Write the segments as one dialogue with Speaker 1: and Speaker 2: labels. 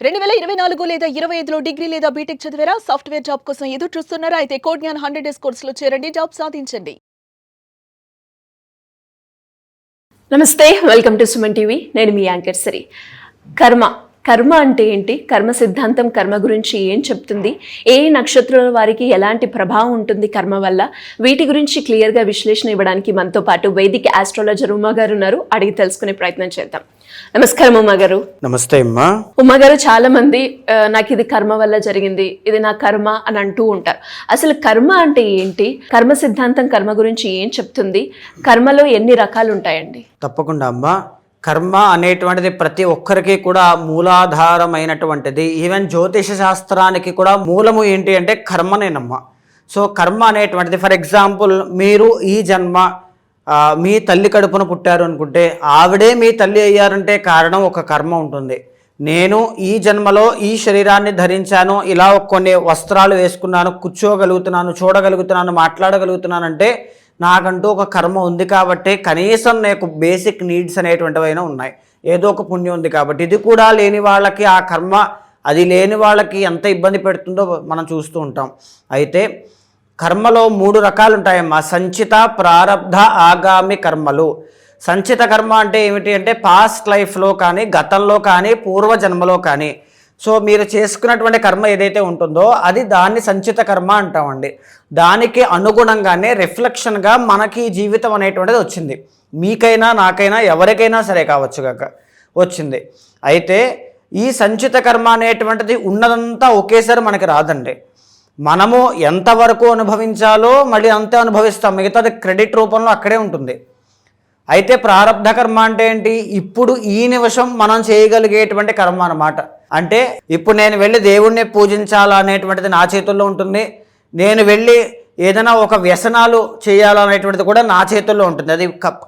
Speaker 1: 2024 లేదా 25లో డిగ్రీ లేదా బీటెక్ చదివారా? సాఫ్ట్‌వేర్ జాబ్ కోసం ఎదురు చూస్తున్నారా? అయితే కోడ్ జ్ఞాన్ 100 డేస్ కోర్సులో చేరండి, జాబ్ సాధించండి.
Speaker 2: నమస్తే, వెల్కమ్ టు సుమన్ టీవీ. నేను మీ యాంకర్ సిరి. కర్మ అంటే ఏంటి? కర్మ సిద్ధాంతం కర్మ గురించి ఏం చెప్తుంది? ఏ నక్షత్రాల వారికి ఎలాంటి ప్రభావం ఉంటుంది కర్మ వల్ల? వీటి గురించి క్లియర్గా విశ్లేషణ ఇవ్వడానికి మనతో పాటు వైదిక ఆస్ట్రాలజర్ ఉమా గారు ఉన్నారు. అడిగి తెలుసుకునే ప్రయత్నం చేద్దాం. నమస్కారం ఉమా గారు.
Speaker 3: నమస్తే అమ్మా.
Speaker 2: ఉమా గారు, చాలా మంది నాకు ఇది కర్మ వల్ల జరిగింది, ఇది నా కర్మ అని అంటూ ఉంటారు. అసలు కర్మ అంటే ఏంటి? కర్మ సిద్ధాంతం కర్మ గురించి ఏం చెప్తుంది? కర్మలో ఎన్ని రకాలు ఉంటాయండి?
Speaker 3: తప్పకుండా అమ్మా. కర్మ అనేటువంటిది ప్రతి ఒక్కరికి కూడా మూలాధారమైనటువంటిది. ఈవెన్ జ్యోతిష శాస్త్రానికి కూడా మూలము ఏంటి అంటే కర్మనేనమ్మా. సో కర్మ అనేటువంటిది, ఫర్ ఎగ్జాంపుల్, మీరు ఈ జన్మ మీ తల్లి కడుపున పుట్టారు అనుకుంటే ఆవిడే మీ తల్లి అయ్యారంటే కారణం ఒక కర్మ ఉంటుంది. నేను ఈ జన్మలో ఈ శరీరాన్ని ధరించాను, ఇలా కొన్ని వస్త్రాలు వేసుకున్నాను, కూర్చోగలుగుతున్నాను, చూడగలుగుతున్నాను, మాట్లాడగలుగుతున్నానంటే నాకంటూ ఒక కర్మ ఉంది. కాబట్టి కనీసం నాకు బేసిక్ నీడ్స్ అనేటువంటివైనా ఉన్నాయి, ఏదో ఒక పుణ్యం ఉంది. కాబట్టి ఇది కూడా లేని వాళ్ళకి ఆ కర్మ, అది లేని వాళ్ళకి ఎంత ఇబ్బంది పెడుతుందో మనం చూస్తూ ఉంటాం. అయితే కర్మలో 3 రకాలు ఉంటాయమ్మా: సంచిత, ప్రారబ్ధ, ఆగామి కర్మలు. సంచిత కర్మ అంటే ఏమిటి అంటే పాస్ట్ లైఫ్లో కానీ, గతంలో కానీ, పూర్వజన్మలో కానీ సో మీరు చేసుకున్నటువంటి కర్మ ఏదైతే ఉంటుందో అది దాన్ని సంచిత కర్మ అంటామండి. దానికి అనుగుణంగానే రిఫ్లెక్షన్గా మనకి జీవితం అనేటువంటిది వచ్చింది. మీకైనా, నాకైనా, ఎవరికైనా సరే కావచ్చు కాక వచ్చింది. అయితే ఈ సంచిత కర్మ అనేటువంటిది ఉన్నదంతా ఒకేసారి మనకి రాదండి. మనము ఎంతవరకు అనుభవించాలో మళ్ళీ అంతే అనుభవిస్తాం, మిగతాది క్రెడిట్ రూపంలో అక్కడే ఉంటుంది. అయితే ప్రారబ్ధ కర్మ అంటే ఏంటి? ఇప్పుడు ఈ నిమిషం మనం చేయగలిగేటువంటి కర్మ అన్నమాట. అంటే ఇప్పుడు నేను వెళ్ళి దేవుణ్ణి పూజించాలనేటువంటిది నా చేతుల్లో ఉంటుంది, నేను వెళ్ళి ఏదైనా ఒక వ్యసనాలు చేయాలనేటువంటిది కూడా నా చేతుల్లో ఉంటుంది. అది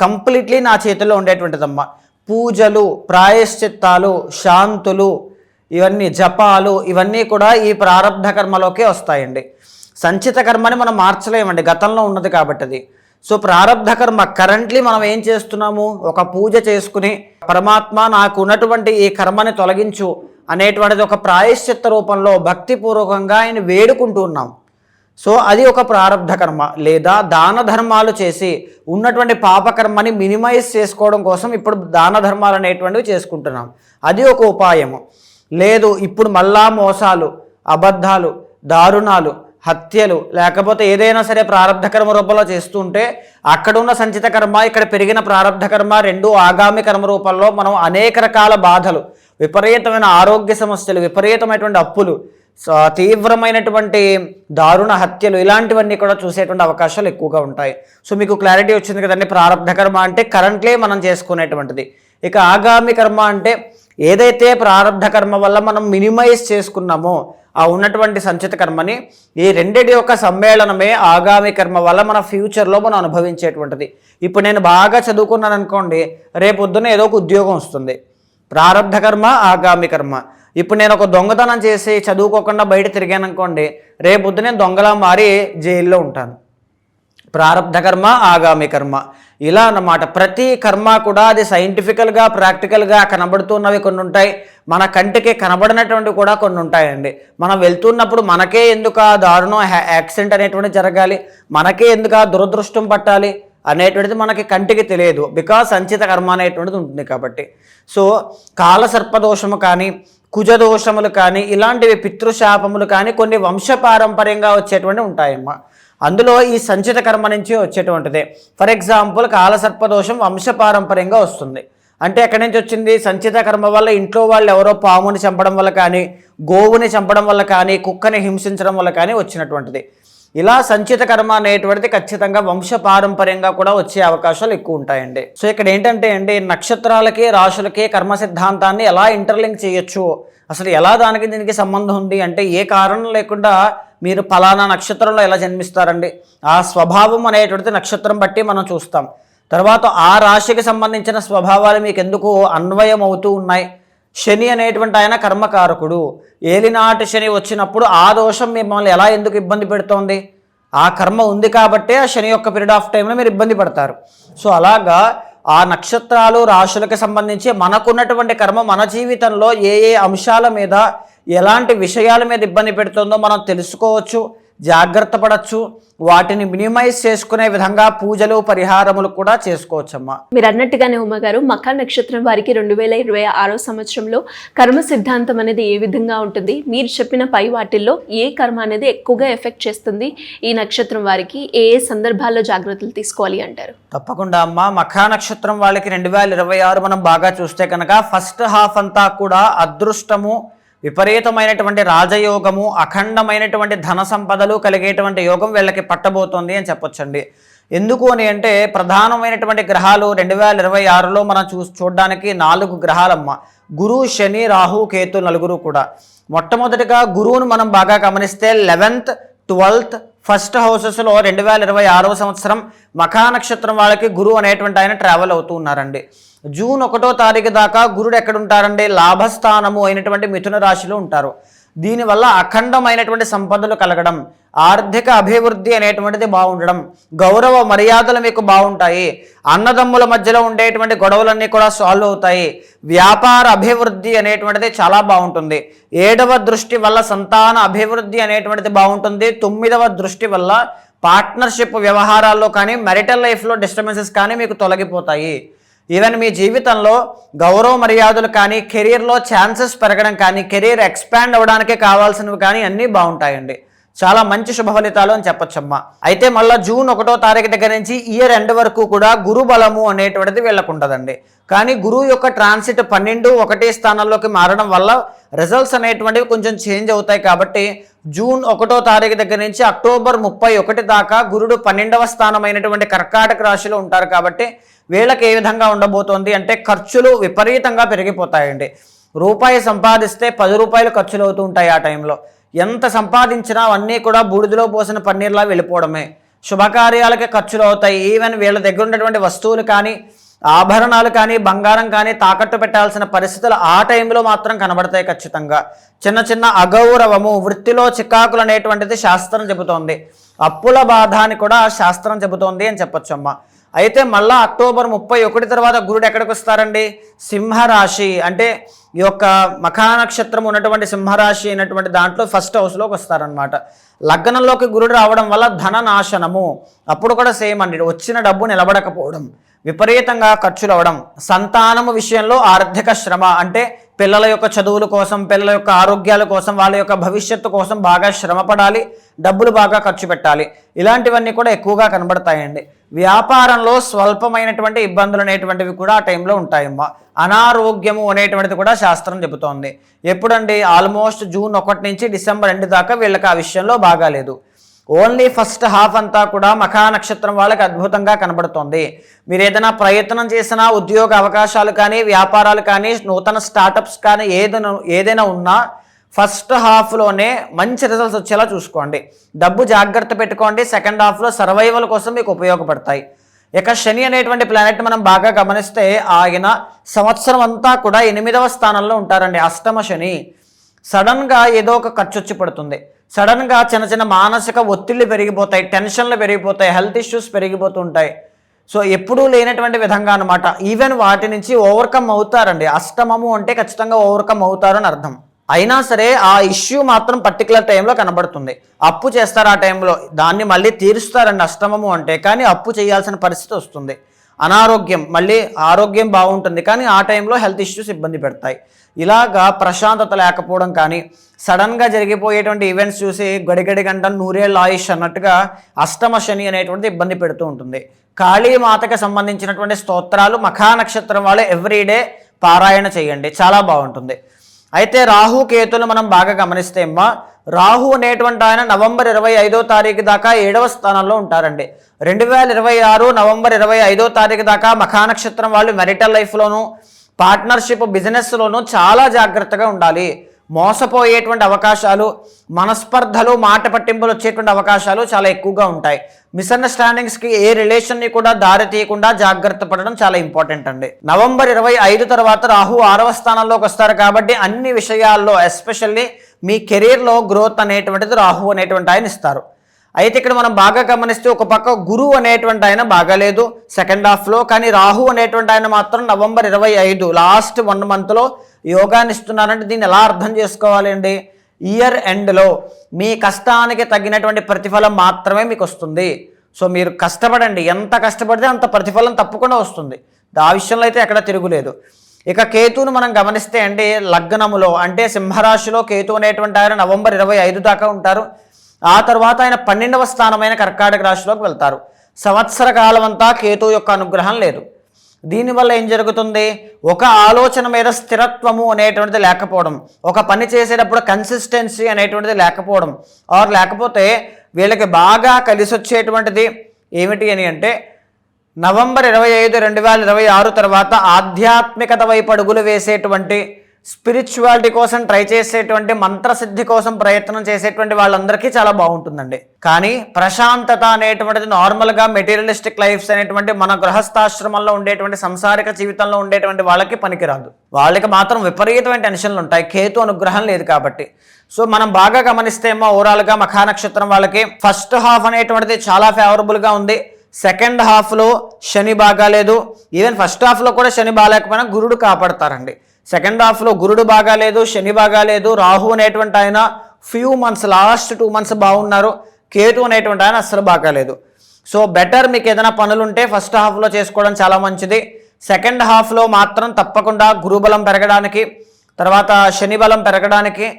Speaker 3: కంప్లీట్లీ నా చేతుల్లో ఉండేటువంటిదమ్మా. పూజలు, ప్రాయశ్చిత్తాలు, శాంతులు, ఇవన్నీ జపాలు, ఇవన్నీ కూడా ఈ ప్రారబ్ధ కర్మలోకే వస్తాయండి. సంచిత కర్మని మనం మార్చలేమండి, గతంలో ఉన్నది కాబట్టి అది. సో ప్రారబ్ధ కర్మ కరెంట్లీ మనం ఏం చేస్తున్నాము? ఒక పూజ చేసుకుని పరమాత్మ నాకు ఉన్నటువంటి ఈ కర్మని తొలగించు అనేటువంటిది ఒక ప్రాయశ్చిత్త రూపంలో భక్తిపూర్వకంగా ఆయన వేడుకుంటూ ఉన్నాం. సో అది ఒక ప్రారబ్ధ కర్మ. లేదా దాన ధర్మాలు చేసి ఉన్నటువంటి పాపకర్మని మినిమైజ్ చేసుకోవడం కోసం ఇప్పుడు దాన ధర్మాలు అనేటువంటివి చేసుకుంటున్నాం, అది ఒక ఉపాయము. లేదు ఇప్పుడు మళ్ళా మోసాలు, అబద్ధాలు, దారుణాలు, హత్యలు, లేకపోతే ఏదైనా సరే ప్రారబ్ధ కర్మ రూపంలో చేస్తుంటే అక్కడున్న సంచిత కర్మ, ఇక్కడ పెరిగిన ప్రారబ్ధ కర్మ, రెండు ఆగామి కర్మ రూపంలో మనం అనేక రకాల బాధలు, విపరీతమైన ఆరోగ్య సమస్యలు, విపరీతమైనటువంటి అప్పులు, తీవ్రమైనటువంటి దారుణ హత్యలు, ఇలాంటివన్నీ కూడా చూసేటువంటి అవకాశాలు ఎక్కువగా ఉంటాయి. సో మీకు క్లారిటీ వచ్చింది కదండి. ప్రారబ్ధ కర్మ అంటే కరెంట్లీ మనం చేసుకునేటువంటిది. ఇక ఆగామి కర్మ అంటే ఏదైతే ప్రారబ్ధ కర్మ వల్ల మనం మినిమైజ్ చేసుకున్నామో ఆ ఉన్నటువంటి సంచిత కర్మని, ఈ రెండిటి యొక్క సమ్మేళనమే ఆగామి కర్మ వల్ల మన ఫ్యూచర్లో మనం అనుభవించేటువంటిది. ఇప్పుడు నేను బాగా చదువుకున్నాను అనుకోండి, రేపొద్దున ఏదో ఒక ఉద్యోగం వస్తుంది, ప్రారబ్ధ కర్మ, ఆగామి కర్మ. ఇప్పుడు నేను ఒక దొంగతనం చేసి చదువుకోకుండా బయట తిరిగాను అనుకోండి, రేపొద్దున నేను దొంగలా మారి జైల్లో ఉంటాను, ప్రారబ్ధ కర్మ, ఆగామి కర్మ. ఇలా అన్నమాట. ప్రతి కర్మ కూడా అది సైంటిఫికల్గా, ప్రాక్టికల్గా కనబడుతున్నవి కొన్ని ఉంటాయి, మన కంటికి కనబడినటువంటి కూడా కొన్ని ఉంటాయండి. మనం వెళ్తున్నప్పుడు మనకే ఎందుకు ఆ దారుణం యాక్సిడెంట్ అనేటువంటిది జరగాలి, మనకే ఎందుకు ఆ దురదృష్టం పట్టాలి అనేటువంటిది మనకి కంటికి తెలియదు, బికాజ్ సంచిత కర్మ అనేటువంటిది ఉంటుంది కాబట్టి. సో కాలసర్పదోషము కానీ, కుజదోషములు కానీ, ఇలాంటివి పితృశాపములు కానీ కొన్ని వంశపారంపర్యంగా వచ్చేటువంటి ఉంటాయమ్మా. అందులో ఈ సంచిత కర్మ నుంచి వచ్చేటువంటిదే. ఫర్ ఎగ్జాంపుల్, కాలసర్పదోషం వంశపారంపర్యంగా వస్తుంది అంటే ఎక్కడి నుంచి వచ్చింది? సంచిత కర్మ వల్ల ఇంట్లో వాళ్ళు ఎవరో పాముని చంపడం వల్ల కానీ, గోవుని చంపడం వల్ల కానీ, కుక్కని హింసించడం వల్ల కానీ వచ్చినటువంటిది. ఇలా సంచిత కర్మ అనేటువంటిది ఖచ్చితంగా వంశపారంపర్యంగా కూడా వచ్చే అవకాశాలు ఎక్కువ ఉంటాయండి. సో ఇక్కడ ఏంటంటే అండి, నక్షత్రాలకి, రాశులకి కర్మ సిద్ధాంతాన్ని ఎలా ఇంటర్లింక్ చేయొచ్చు, అసలు ఎలా దానికి దీనికి సంబంధం ఉంది అంటే, ఏ కారణం లేకుండా మీరు ఫలానా నక్షత్రంలో ఎలా జన్మిస్తారండి, ఆ స్వభావం అనేటువంటిది నక్షత్రం బట్టి మనం చూస్తాం. తర్వాత ఆ రాశికి సంబంధించిన స్వభావాలు మీకు ఎందుకు అన్వయం అవుతూ ఉన్నాయి. శని అనేటువంటి ఆయన కర్మకారకుడు, ఏలినాటి శని వచ్చినప్పుడు ఆ దోషం మిమ్మల్ని ఎలా ఎందుకు ఇబ్బంది పెడుతోంది? ఆ కర్మ ఉంది కాబట్టే ఆ శని యొక్క పీరియడ్ ఆఫ్ టైంలో మీరు ఇబ్బంది పడతారు. సో అలాగా ఆ నక్షత్రాలు రాశులకు సంబంధించి మనకున్నటువంటి కర్మ మన జీవితంలో ఏ ఏ అంశాల మీద ఎలాంటి విషయాల మీద ఇబ్బంది పెడుతుందో మనం తెలుసుకోవచ్చు, జాగ్రత్త పడచ్చు, వాటిని మినిమైజ్ చేసుకునే విధంగా పూజలు పరిహారములు కూడా చేసుకోవచ్చమ్మా.
Speaker 2: మీరు అన్నట్టుగానే ఉమ్మగారు, మఖా నక్షత్రం వారికి 2026 సంవత్సరంలో కర్మ సిద్ధాంతం అనేది ఏ విధంగా ఉంటుంది? మీరు చెప్పిన పై వాటిల్లో ఏ కర్మ అనేది ఎక్కువగా ఎఫెక్ట్ చేస్తుంది? ఈ నక్షత్రం వారికి ఏ ఏ సందర్భాల్లో జాగ్రత్తలు తీసుకోవాలి అంటారు?
Speaker 3: తప్పకుండా అమ్మా. మఖా నక్షత్రం వాళ్ళకి 2026 మనం బాగా చూస్తే కనుక ఫస్ట్ హాఫ్ అంతా కూడా అదృష్టము, విపరీతమైనటువంటి రాజయోగము, అఖండమైనటువంటి ధన సంపదలు కలిగేటువంటి యోగం వీళ్ళకి పట్టబోతోంది అని చెప్పొచ్చండి. ఎందుకు అని అంటే ప్రధానమైనటువంటి గ్రహాలు 2026లో మనం చూడడానికి 4 గ్రహాలమ్మ. గురు, శని, రాహు, కేతు నలుగురు కూడా. మొట్టమొదటిగా గురువును మనం బాగా గమనిస్తే 11th, 12th, ఫస్ట్ హౌసెస్లో 2026 సంవత్సరం మఖా నక్షత్రం వాళ్ళకి గురువు అనేటువంటి ఆయన ట్రావెల్ అవుతూ ఉన్నారండి. జూన్ 1వ తారీఖు దాకా గురుడు ఎక్కడ ఉంటారండి? లాభస్థానము అయినటువంటి మిథున రాశిలో ఉంటారు. దీనివల్ల అఖండమైనటువంటి సంపదలు కలగడం, ఆర్థిక అభివృద్ధి అనేటువంటిది బాగుండడం, గౌరవ మర్యాదలు మీకు బాగుంటాయి, అన్నదమ్ముల మధ్యలో ఉండేటువంటి గొడవలన్నీ కూడా సాల్వ్ అవుతాయి, వ్యాపార అభివృద్ధి అనేటువంటిది చాలా బాగుంటుంది. 7వ దృష్టి వల్ల సంతాన అభివృద్ధి అనేటువంటిది బాగుంటుంది. 9వ దృష్టి వల్ల పార్ట్నర్షిప్ వ్యవహారాల్లో కానీ మ్యారిటల్ లైఫ్లో డిస్టర్బెన్సెస్ కానీ మీకు తొలగిపోతాయి. ఈవెన్ మీ జీవితంలో గౌరవ మర్యాదలు కానీ, కెరీర్లో ఛాన్సెస్ పెరగడం కానీ, కెరీర్ ఎక్స్పాండ్ అవ్వడానికి కావాల్సినవి కానీ అన్నీ బాగుంటాయండి. చాలా మంచి శుభ ఫలితాలు అని చెప్పొచ్చమ్మా. అయితే మళ్ళీ జూన్ 1వ తారీఖు దగ్గర నుంచి ఇయర్ ఎండ్ వరకు కూడా గురు బలము అనేటువంటిది వీళ్ళకు ఉంటుందండి. కానీ గురువు యొక్క ట్రాన్సిట్ 12, 1 స్థానంలోకి మారడం వల్ల రిజల్ట్స్ అనేటువంటివి కొంచెం చేంజ్ అవుతాయి. కాబట్టి జూన్ 1వ తారీఖు దగ్గర నుంచి అక్టోబర్ 31 దాకా గురుడు 12వ స్థానమైనటువంటి కర్కాటక రాశిలో ఉంటారు. కాబట్టి వీళ్ళకి ఏ విధంగా ఉండబోతోంది అంటే ఖర్చులు విపరీతంగా పెరిగిపోతాయండి. రూపాయి సంపాదిస్తే 10 రూపాయలు ఖర్చులు అవుతూ ఉంటాయి. ఆ టైంలో ఎంత సంపాదించినా అవన్నీ కూడా బూడిదలో పోసిన పన్నీర్లా వెళ్ళిపోవడమే. శుభకార్యాలకి ఖర్చులు అవుతాయి. ఈవెన్ వీళ్ళ దగ్గర ఉన్నటువంటి వస్తువులు కానీ, ఆభరణాలు కానీ, బంగారం కానీ తాకట్టు పెట్టాల్సిన పరిస్థితులు ఆ టైంలో మాత్రం కనబడతాయి ఖచ్చితంగా. చిన్న చిన్న అగౌరవము, వృత్తిలో చికాకులు అనేటువంటిది శాస్త్రం చెబుతోంది. అప్పుల బాధ అని కూడా శాస్త్రం చెబుతోంది అని చెప్పొచ్చమ్మా. అయితే మళ్ళా అక్టోబర్ 31 తర్వాత గురుడు ఎక్కడికి వస్తారండి? సింహరాశి, అంటే ఈ యొక్క మఖా నక్షత్రం ఉన్నటువంటి సింహరాశి అయినటువంటి దాంట్లో ఫస్ట్ హౌస్లోకి వస్తారనమాట. లగ్నంలోకి గురుడు రావడం వల్ల ధన నాశనము, అప్పుడు కూడా సేమ్ అండి, వచ్చిన డబ్బు నిలబడకపోవడం, విపరీతంగా ఖర్చులు అవ్వడం, సంతానము విషయంలో ఆర్థిక శ్రమ, అంటే పిల్లల యొక్క చదువుల కోసం, పిల్లల యొక్క ఆరోగ్యాల కోసం, వాళ్ళ యొక్క భవిష్యత్తు కోసం బాగా శ్రమ పడాలి, డబ్బులు బాగా ఖర్చు పెట్టాలి. ఇలాంటివన్నీ కూడా ఎక్కువగా కనబడతాయండి. వ్యాపారంలో స్వల్పమైనటువంటి ఇబ్బందులు అనేటువంటివి కూడా ఆ టైంలో ఉంటాయమ్మా. అనారోగ్యము అనేటువంటిది కూడా శాస్త్రం చెబుతోంది. ఎప్పుడండి? ఆల్మోస్ట్ జూన్ 1 నుంచి డిసెంబర్ 2 దాకా వీళ్ళకి ఆ విషయంలో బాగాలేదు. ఓన్లీ ఫస్ట్ హాఫ్ అంతా కూడా మఖా నక్షత్రం వాళ్ళకి అద్భుతంగా కనబడుతోంది. మీరు ఏదైనా ప్రయత్నం చేసినా, ఉద్యోగ అవకాశాలు కానీ, వ్యాపారాలు కానీ, నూతన స్టార్టప్స్ కానీ ఏదైనా ఉన్నా ఫస్ట్ హాఫ్లోనే మంచి రిజల్ట్స్ వచ్చేలా చూసుకోండి. డబ్బు జాగ్రత్త పెట్టుకోండి. సెకండ్ హాఫ్లో సర్వైవల్ కోసం మీకు ఉపయోగపడతాయి. ఇక శని అనేటువంటి ప్లానెట్ మనం బాగా గమనిస్తే ఆయన సంవత్సరం అంతా కూడా 8వ స్థానంలో ఉంటారండి. అష్టమ శని. సడన్గా ఏదో ఒక ఖర్చు వచ్చి పడుతుంది. సడన్గా చిన్న చిన్న మానసిక ఒత్తిళ్లు పెరిగిపోతాయి, టెన్షన్లు పెరిగిపోతాయి, హెల్త్ ఇష్యూస్ పెరిగిపోతుంటాయి. సో ఎప్పుడూ లేనటువంటి విధంగా అనమాట. ఈవెన్ వాటి నుంచి ఓవర్కమ్ అవుతారండి. అష్టమము అంటే ఖచ్చితంగా ఓవర్కమ్ అవుతారు అని అర్థం. అయినా సరే ఆ ఇష్యూ మాత్రం పర్టికులర్ టైంలో కనబడుతుంది. అప్పు చేస్తారు ఆ టైంలో, దాన్ని మళ్ళీ తీరుస్తారండి అష్టమము అంటే. కానీ అప్పు చేయాల్సిన పరిస్థితి వస్తుంది. అనారోగ్యం, మళ్ళీ ఆరోగ్యం బాగుంటుంది కానీ ఆ టైంలో హెల్త్ ఇష్యూస్ ఇబ్బంది పెడతాయి. ఇలాగా ప్రశాంతత లేకపోవడం కానీ, సడన్గా జరిగిపోయేటువంటి ఈవెంట్స్ చూసి గడిగడి గంట నూరేళ్ళ ఆయుష్ అన్నట్టుగా అష్టమ శని అనేటువంటిది ఇబ్బంది పెడుతూ ఉంటుంది. కాళీమాతకి సంబంధించినటువంటి స్తోత్రాలు మఖా నక్షత్రం వాళ్ళు ఎవ్రీడే పారాయణ చేయండి, చాలా బాగుంటుంది. అయితే రాహు కేతులు మనం బాగా గమనిస్తే అమ్మా, రాహు అనేటువంటి ఆయన నవంబర్ 25వ తారీఖు దాకా 7వ స్థానంలో ఉంటారండి. 2026 నవంబర్ 25వ తారీఖు దాకా మఖా నక్షత్రం వాళ్ళు మెరిటల్ లైఫ్లోను, పార్ట్నర్షిప్ బిజినెస్లోనూ చాలా జాగ్రత్తగా ఉండాలి. మోసపోయేటువంటి అవకాశాలు, మనస్పర్ధలు, మాట పట్టింపులు వచ్చేటువంటి అవకాశాలు చాలా ఎక్కువగా ఉంటాయి. మిస్అండర్స్టాండింగ్స్కి ఏ రిలేషన్ని కూడా దారి తీయకుండా జాగ్రత్త పడడం చాలా ఇంపార్టెంట్ అండి. నవంబర్ 25 తర్వాత రాహు 6వ స్థానంలోకి వస్తారు కాబట్టి అన్ని విషయాల్లో ఎస్పెషల్లీ మీ కెరీర్లో గ్రోత్ అనేటువంటిది రాహు అనేటువంటి ఆయన ఇస్తారు. అయితే ఇక్కడ మనం బాగా గమనిస్తే ఒక పక్క గురువు అనేటువంటి ఆయన బాగాలేదు సెకండ్ హాఫ్లో, కానీ రాహు అనేటువంటి ఆయన మాత్రం నవంబర్ 25 లాస్ట్ 1 మంత్లో యోగాన్ని ఇస్తున్నారంటే దీన్ని ఎలా అర్థం చేసుకోవాలి అండి? ఇయర్ ఎండ్లో మీ కష్టానికి తగినటువంటి ప్రతిఫలం మాత్రమే మీకు వస్తుంది. సో మీరు కష్టపడండి, ఎంత కష్టపడితే అంత ప్రతిఫలం తప్పకుండా వస్తుంది. ఆ విషయంలో అయితే ఎక్కడ తిరుగులేదు. ఇక కేతువును మనం గమనిస్తే అండి లగ్నములో అంటే సింహరాశిలో కేతు అనేటువంటి ఆయన నవంబర్ 25 దాకా ఉంటారు. ఆ తర్వాత ఆయన 12వ స్థానమైన కర్కాటక రాశిలోకి వెళ్తారు. సంవత్సర కాలం అంతా కేతు యొక్క అనుగ్రహం లేదు. దీనివల్ల ఏం జరుగుతుంది? ఒక ఆలోచన మీద స్థిరత్వము అనేటువంటిది లేకపోవడం, ఒక పని చేసేటప్పుడు కన్సిస్టెన్సీ అనేటువంటిది లేకపోవడం, ఆర్ లేకపోతే వీళ్ళకి బాగా కలిసి వచ్చేటువంటిది ఏమిటి అని అంటే నవంబర్ 25, 2026 తర్వాత ఆధ్యాత్మికత వైపు అడుగులు వేసేటువంటి, స్పిరిచువాలిటీ కోసం ట్రై చేసేటువంటి, మంత్రసిద్ధి కోసం ప్రయత్నం చేసేటువంటి వాళ్ళందరికీ చాలా బాగుంటుందండి. కానీ ప్రశాంతత అనేటువంటిది నార్మల్గా మెటీరియలిస్టిక్ లైఫ్స్ అనేటువంటి మన గృహస్థాశ్రమంలో ఉండేటువంటి సంసారిక జీవితంలో ఉండేటువంటి వాళ్ళకి పనికిరాదు. వాళ్ళకి మాత్రం విపరీతమైన టెన్షన్లు ఉంటాయి, కేతు అనుగ్రహం లేదు కాబట్టి. సో మనం బాగా గమనిస్తే ఏమో ఓవరాల్గా మఖా నక్షత్రం వాళ్ళకి ఫస్ట్ హాఫ్ అనేటువంటిది చాలా ఫేవరబుల్గా ఉంది. సెకండ్ హాఫ్లో శని బాగాలేదు. ఈవెన్ ఫస్ట్ హాఫ్లో కూడా శని బాగాలేకపోయినా గురుడు కాపాడతారండి. సెకండ్ హాఫ్లో గురుడు బాగాలేదు, శని బాగాలేదు, రాహు అనేటువంటి ఆయన ఫ్యూ మంత్స్ లాస్ట్ 2 మంత్స్ బాగున్నారు, కేతు అనేటువంటి ఆయన అస్సలు బాగాలేదు. సో బెటర్ మీకు ఏదైనా పనులుంటే ఫస్ట్ హాఫ్లో చేసుకోవడం చాలా మంచిది. సెకండ్ హాఫ్లో మాత్రం తప్పకుండా గురుబలం పెరగడానికి, తర్వాత శని బలం పెరగడానికి,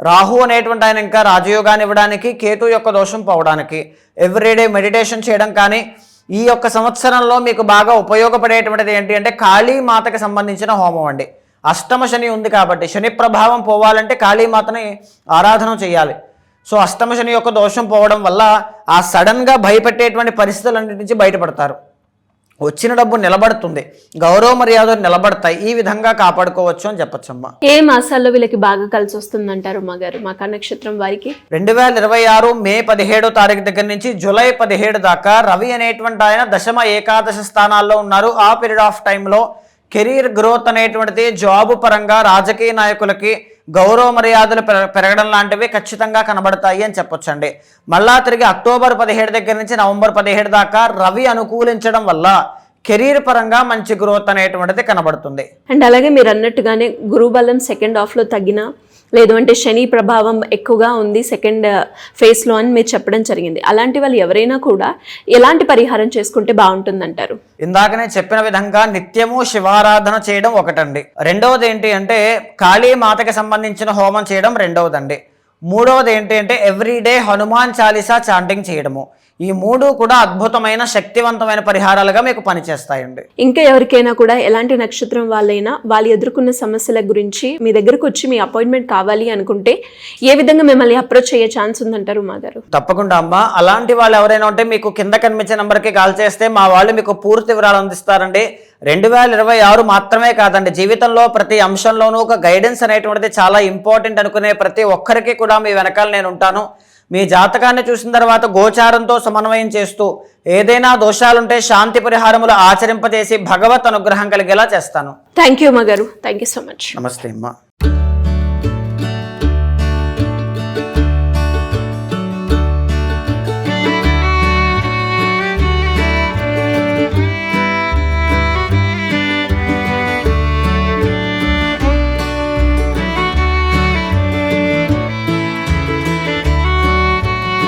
Speaker 3: రాహు అనేటువంటి ఆయన ఇంకా రాజయోగాన్ని ఇవ్వడానికి, కేతు యొక్క దోషం పోవడానికి ఎవ్రీడే మెడిటేషన్ చేయడం కానీ, ఈ యొక్క సంవత్సరంలో మీకు బాగా ఉపయోగపడేటువంటిది ఏంటి అంటే కాళీమాతకి సంబంధించిన హోమం అండి. అష్టమ శని ఉంది కాబట్టి శని ప్రభావం పోవాలంటే కాళీమాతని ఆరాధన చేయాలి. సో అష్టమ శని యొక్క దోషం పోవడం వల్ల ఆ సడన్గా భయపెట్టేటువంటి పరిస్థితులన్నిటి నుంచి బయటపడతారు. వచ్చిన డబ్బు నిలబడుతుంది, గౌరవ మర్యాదలు నిలబడతాయి. ఈ విధంగా కాపాడుకోవచ్చు అని చెప్పొచ్చమ్మా.
Speaker 2: ఏ మాసాల్లో వీళ్ళకి బాగా కలిసి వస్తుందంటారు మా గారు మఖా నక్షత్రం వారికి?
Speaker 3: 2026 మే 17వ తారీఖు దగ్గర నుంచి జూలై 17 దాకా రవి అనేటువంటి ఆయన దశమ ఏకాదశ స్థానాల్లో ఉన్నారు. ఆ పీరియడ్ ఆఫ్ టైంలో కెరీర్ గ్రోత్ అనేటువంటిది జాబు పరంగా రాజకీయ నాయకులకి గౌరవ మర్యాదలు పెరగడం లాంటివి ఖచ్చితంగా కనబడతాయి అని చెప్పొచ్చండి. మళ్ళా తిరిగి అక్టోబర్ 17 దగ్గర నుంచి నవంబర్ 17 దాకా రవి అనుకూలించడం వల్ల కెరీర్ పరంగా మంచి గ్రోత్ అనేటువంటిది కనబడుతుంది.
Speaker 2: అండ్ అలాగే మీరు అన్నట్టుగానే గురుబలం సెకండ్ హాఫ్లో తగ్గిన, లేదు అంటే శని ప్రభావం ఎక్కువగా ఉంది సెకండ్ ఫేజ్లో అని మీరు చెప్పడం జరిగింది. అలాంటి వాళ్ళు ఎవరైనా కూడా ఎలాంటి పరిహారం చేసుకుంటే బాగుంటుందంటారు?
Speaker 3: ఇందాకనే చెప్పిన విధంగా నిత్యము శివారాధన చేయడం ఒకటండి. రెండవది ఏంటి అంటే కాళీమాతకి సంబంధించిన హోమం చేయడం రెండవదండి. మూడవది ఏంటి అంటే ఎవ్రీడే హనుమాన్ చాలీసా చాంటింగ్ చేయడము. ఈ 3 కూడా అద్భుతమైన శక్తివంతమైన పరిహారాలుగా మీకు పనిచేస్తాయండి.
Speaker 2: ఇంకా ఎవరికైనా కూడా ఎలాంటి నక్షత్రం వాళ్ళైనా వాళ్ళు ఎదుర్కొన్న సమస్యల గురించి మీ దగ్గరకు వచ్చి మీ అపాయింట్మెంట్ కావాలి అనుకుంటే ఏ విధంగా మిమ్మల్ని అప్రోచ్ అయ్యే ఛాన్స్ ఉందంటారు మా గారు?
Speaker 3: తప్పకుండా అమ్మా. అలాంటి వాళ్ళు ఎవరైనా ఉంటే మీకు కింద కనిపించే నెంబర్కి కాల్ చేస్తే మా వాళ్ళు మీకు పూర్తి వివరాలు అందిస్తారండి. 2026 మాత్రమే కాదండి, జీవితంలో ప్రతి అంశంలోనూ ఒక గైడెన్స్ అనేటువంటిది చాలా ఇంపార్టెంట్ అనుకునే ప్రతి ఒక్కరికి కూడా మీ వెనకాల నేను ఉంటాను. మీ జాతకాన్ని చూసిన తర్వాత గోచారంతో సమన్వయం చేస్తూ ఏదైనా దోషాలుంటే శాంతి పరిహారములు ఆచరింపజేసి భగవత్ అనుగ్రహం కలిగేలా చేస్తాను.
Speaker 2: థ్యాంక్ యూ మా గారు, థ్యాంక్ యూ సో మచ్.
Speaker 3: నమస్తే అమ్మా.